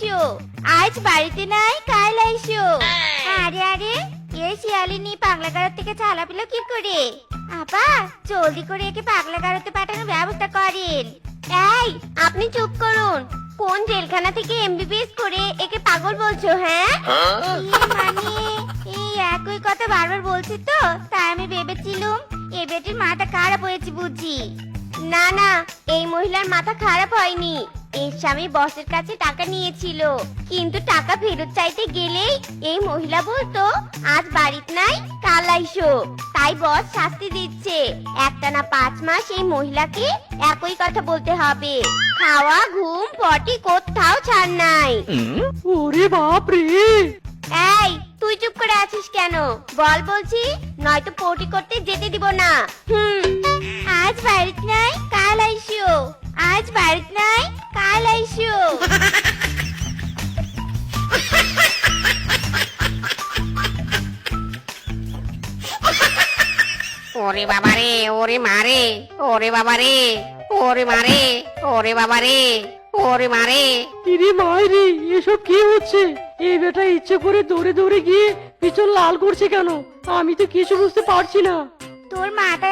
আইসো, আজ বাড়িতে নাই কাল আইসো। আরে আরে, এই শিয়ালিনী পাগলাগারদ থেকে চালা পেলো কি করে? আপা, জলদি করে একে পাগলাগারদে পাঠানোর ব্যবস্থা করেন। এই, আপনি চুপ করুন। কোন জেলখানা থেকে এমবিবিএস করে একে পাগল বলছো? হ্যাঁ, মানে এই একই কথা বারবার বলছি তো, তাই আমি ভেবেছিলাম এই বেটির মাথা খারাপ হয়েছে বুঝি। না না, এই মহিলার মাথা খারাপ হয়নি। এর স্বামী বসের কাছে টাকা নিয়েছিল, কিন্তু টাকা ফেরত চাইতে গেলেই এই মহিলা বলতো আজ বাড়িতে নাই কাল আইসো। তাই বস শাস্তি দিচ্ছে, একটানা 5 মাস এই মহিলাকে একই কথা বলতে হবে। খাওয়া ঘুম পটি কোথাও ছাড় নাই। ওরে বাপ রে! এই, তুই চুপ করে আছিস কেন? বল বলছি, নয়তো পটি করতে যেতে দিব না। আজ বাড়িতে নাই কাল আইসো, আজ বাড়িতে নাই কাল আইসো। ওরে বাবারে, ওরে মারে, ওরে বাবারে, ওরে মারে, ওরে বাবারে, ওরে মারে। ইরে মাইরি, এসব কি হচ্ছে? এই বেটা ইচ্ছে করে দৌড়ে দৌড়ে গিয়ে পিছন লাল করছে কেন? আমি তো কিছু বুঝতে পারছি না। তোর মাথায়